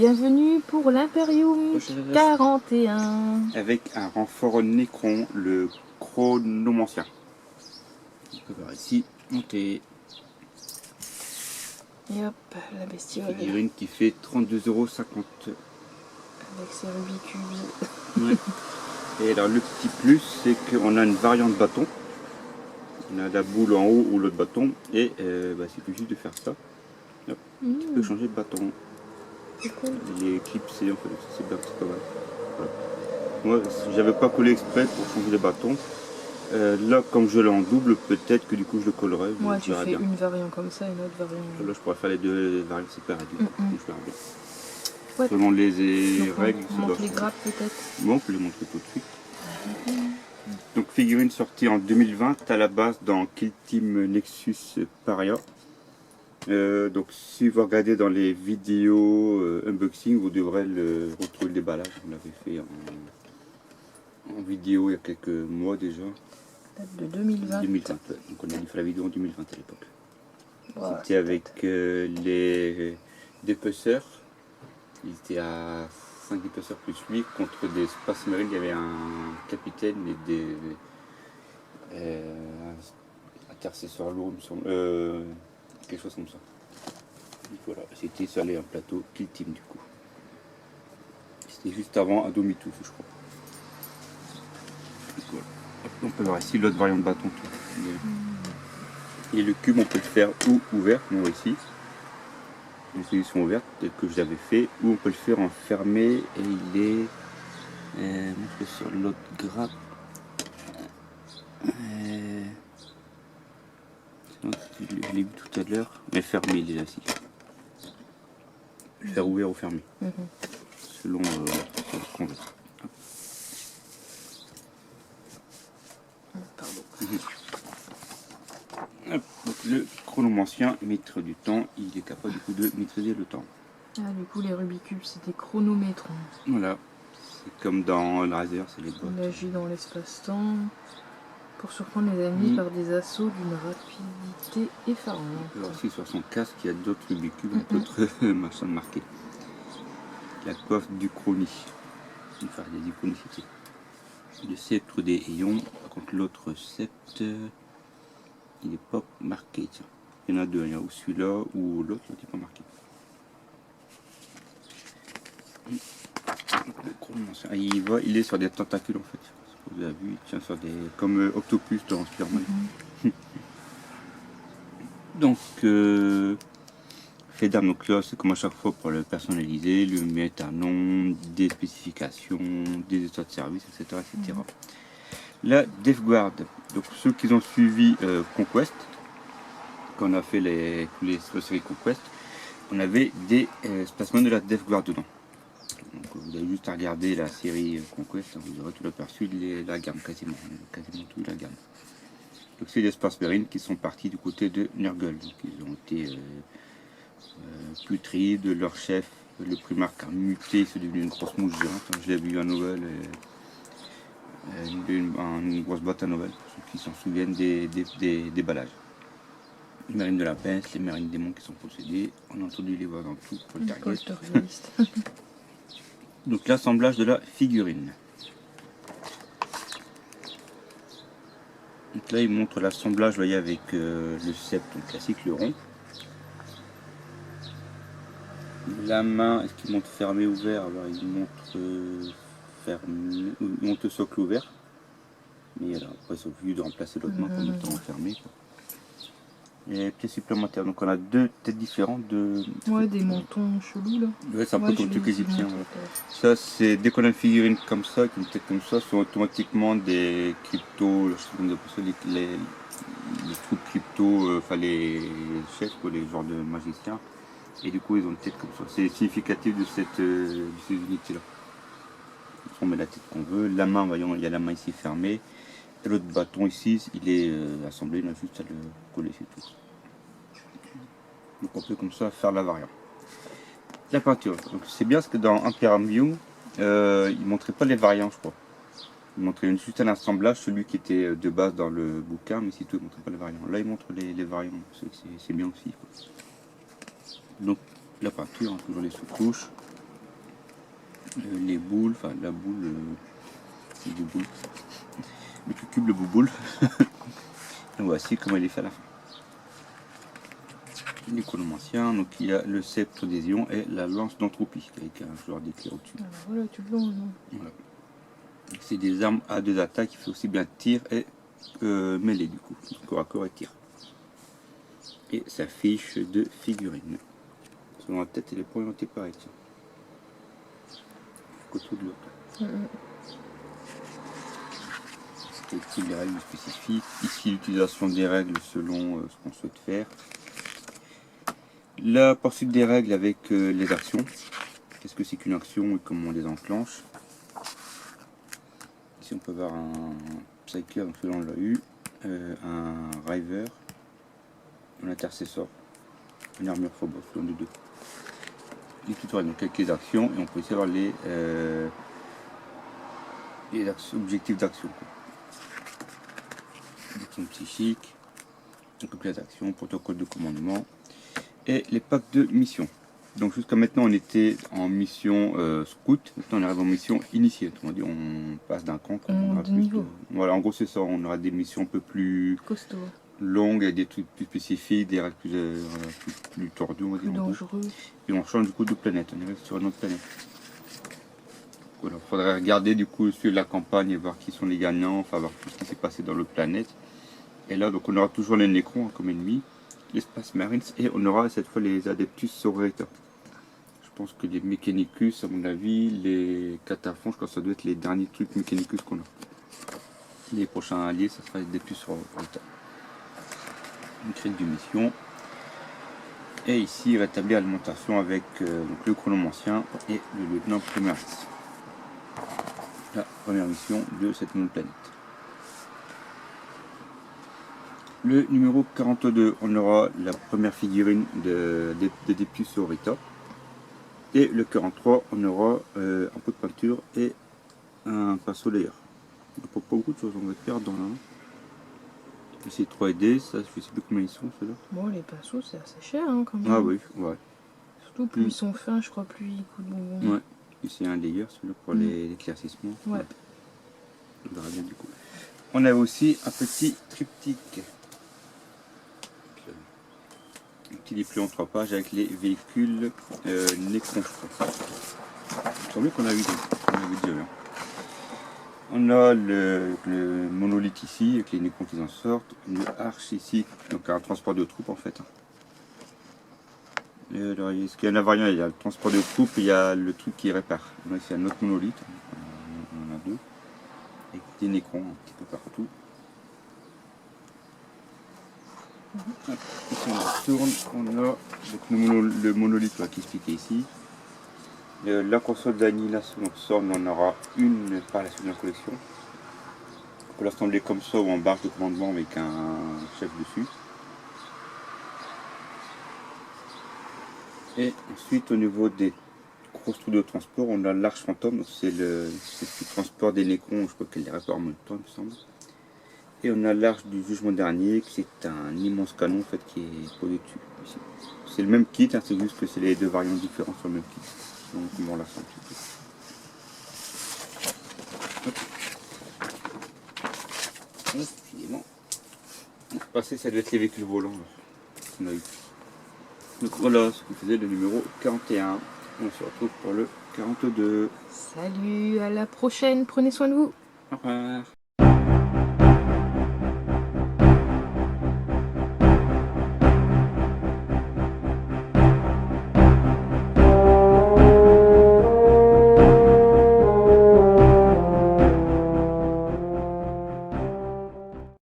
bienvenue pour l'Imperium 41. Avec un renfort Necron, le Chronomancien. On peut voir ici, monter. Et hop, la bestiole. Figurine qui fait 32,50 €. Avec ses rubicubes. Ouais. Et alors le petit plus, c'est qu'on a une variante bâton. On a la boule en haut ou l'autre bâton. Et c'est tout juste de faire ça. Hop, tu peux changer de bâton. C'est cool. Il est clipsé en fait, c'est bien, c'est pas mal. Voilà. Moi, j'avais pas collé exprès pour changer de bâton. Là, comme je l'ai en double, peut-être que du coup je le collerai. Moi, tu fais bien. une variante comme ça, une autre variante. Là, je pourrais faire les deux variantes séparées. Je verrai bien. Ouais. Selon les Donc, règles. on montre les grappes peut-être. Bon, on peut les montrer tout de suite. Donc, figurine sortie en 2020 à la base dans Kill Team Nexus Paria. Donc, si vous regardez dans les vidéos unboxing, vous devrez retrouver le déballage. On l'avait fait en vidéo il y a quelques mois déjà. Date de 2020. 2020, ouais. Donc on a fait la vidéo en 2020 à l'époque. Voilà. C'était avec les dépeceurs. Il était à 5 dépeceurs plus lui contre des Space Marines. Il y avait un capitaine et des intercesseurs lourds, quelque chose comme ça. Donc voilà, c'était sur un plateau Kill Team du coup. C'était juste avant Adomitouf, je crois. Donc, voilà. On peut voir ici l'autre variante de bâton. Et le cube, on peut le faire ou ouvert, moi ici. Une solution ouverte, telle que je l'avais fait, ou on peut le faire en fermé. Et il est. Montre sur l'autre grappe. Je l'ai vu tout à l'heure. Mais fermé, il est là aussi. Faire ouvert ou fermé. Selon ce qu'on veut. Pardon. Hop, donc le chronomancien, maître du temps, il est capable du coup de maîtriser le temps. Ah, du coup, les rubicubes, c'est des chronométrons. Voilà, c'est comme dans le laser, c'est les bottes. Il agit dans l'espace-temps pour surprendre les ennemis par des assauts d'une rapidité effarante. Alors aussi sur son casque, il y a d'autres rubicubes, d'autres machins marqués. La coiffe du chrony, enfin des icônes ici. Le sceptre des ayons, par contre l'autre sceptre, il n'est pas marqué. Tiens. Il y en a deux, il y a ou celui-là ou l'autre, il n'est pas marqué. Il est sur des tentacules en fait. Vous avez vu, il tient sur des. Comme Octopus dans Spider-Man. Donc, fait d'armes, donc là, c'est comme à chaque fois pour le personnaliser, lui mettre un nom, des spécifications, des états de service, etc. etc. La Death Guard, donc ceux qui ont suivi Conquest, quand on a fait la série Conquest, on avait des spacemans de la Death Guard dedans. Donc vous avez juste à regarder la série Conquest, vous aurez tout aperçu de la gamme, quasiment toute la gamme. Donc c'est des Space Marines qui sont partis du côté de Nurgle. Donc ils ont été putrides, leur chef, le primarque a muté, c'est devenu une grosse mouche géante. Je l'ai vu en nouvelle. Une grosse boîte à nouvelles, pour ceux qui s'en souviennent des déballages. Les marines de la pince, les marines démons qui sont possédés, on a entendu les voix dans tout pour le target. Donc l'assemblage de la figurine. Donc là il montre l'assemblage, vous voyez, avec le sceptre classique, le rond. La main, est-ce qu'il montre fermé ou ouvert? Alors il montre fermé, il montre le socle ouvert. Mais alors après c'est au lieu de remplacer l'autre main comme étant fermé. Et pièces supplémentaires, donc on a deux têtes différentes de. Ouais, des mentons chelous là. Ouais, c'est un peu comme truc égyptien. Ouais. Ça, c'est dès qu'on a une figurine comme ça, avec une tête comme ça, sont automatiquement des cryptos, les troupes crypto, enfin les chefs, quoi, les genres de magiciens. Et du coup, ils ont une tête comme ça. C'est significatif de ces unités-là. On met la tête qu'on veut. La main, voyons, il y a la main ici fermée. Et l'autre bâton ici, il est assemblé, on a juste à le coller, c'est tout. Donc on peut comme ça faire la variante. La peinture, donc c'est bien parce que dans Imperium View, il ne montrait pas les variants, je crois. Il montrait juste un assemblage, celui qui était de base dans le bouquin, mais c'est tout, il ne montrait pas les variants. Là, il montre les variants, c'est bien aussi, quoi. Donc la peinture, hein, toujours les sous-couches. les boules, enfin la boule, le bouboule, le cucube, le bouboule. Et voici comment il est fait à la fin. Les chronomanciens, donc il y a le sceptre des ions et la lance d'entropie avec un joueur d'éclair au-dessus. Alors voilà, tu le vois, non? Voilà. C'est des armes à deux attaques qui fait aussi bien tir et mêlée du coup, corps à corps et tir. Et sa fiche de figurine. Selon la tête, elle est pas orientée pareil. Côté de l'autre. Style des règles spécifiques. Ici l'utilisation des règles selon ce qu'on souhaite faire. La poursuite des règles avec les actions. Qu'est-ce que c'est qu'une action et comment on les enclenche. Ici on peut voir un Psyker, donc celui-là on l'a eu, un River, un Intercessor, une armure Phobos, l'un des deux. Les tutoriels, donc avec les actions, et on peut aussi avoir les objectifs d'action. Action psychique, donc les actions, protocole de commandement, et les packs de mission. Donc jusqu'à maintenant on était en mission scout, maintenant on arrive en mission initiée, autrement dit on passe d'un camp. Voilà, en gros c'est ça, on aura des missions un peu plus costaud, longues, avec des trucs plus spécifiques, des règles plus tordues, on va dire. Plus dangereux. Et on change du coup de planète, on arrive sur une autre planète. Voilà, il faudrait regarder du coup sur la campagne et voir qui sont les gagnants, enfin voir tout ce qui s'est passé dans l'autre planète. Et là donc on aura toujours les Necrons comme ennemis, les Space Marines, et on aura cette fois les Adeptus Sororita. Je pense que les Mechanicus, à mon avis, les Cataphons, je pense que ça doit être les derniers trucs Mechanicus qu'on a. Les prochains alliés, ça sera les Adeptus Sororita. Une crête de mission. Et ici, rétablir l'alimentation avec donc, le chronomancien et le lieutenant Primaris. La première mission de cette nouvelle planète. Le numéro 42, on aura la première figurine de Adeptus Sororita. Et le 43, on aura un pot de peinture et un pinceau d'ailleurs. Donc pas beaucoup de choses, on va perdre dans la. Ici 3D, ça je sais plus combien ils sont ceux-là. Bon, les pinceaux c'est assez cher hein, quand même. Ah oui, ouais. Surtout plus ils sont fins, je crois, plus ils coûtent bonbon. Ouais. Ici un layer, celui-là pour l'éclaircissement. Ouais. On verra bien du coup. On a aussi un petit triptyque. Un petit dépliant en 3 pages avec les véhicules Necron. Il semblait qu'on a vu déjà. On a le monolithe ici avec les Necrons qui en sortent. Une arche ici, donc un transport de troupes en fait. Et alors, ce qu'il y a un variant, il y a le transport de troupes et il y a le truc qui répare. On a ici un autre monolithe, on en a deux. Avec des Necrons un petit peu partout. Ici on retourne, on a donc, le monolithe là, qui se piquait ici. La console d'annihilation, ça on en aura une par la suite de la collection. On peut l'assembler comme ça ou en barre de commandement avec un chef dessus. Et ensuite au niveau des grosses trous de transport, on a l'arche fantôme, c'est le transport des Necrons, je crois qu'elle les répare en même temps il me semble. Et on a l'arche du jugement dernier, c'est un immense canon en fait, qui est posé dessus. C'est le même kit, hein, c'est juste que c'est les deux variantes différentes sur le même kit. Donc on l'assemble. Finalement. Passer, ça doit être les véhicules volants. On a eu. Donc voilà ce que faisait le numéro 41. On se retrouve pour le 42. Salut, à la prochaine, prenez soin de vous. Au revoir.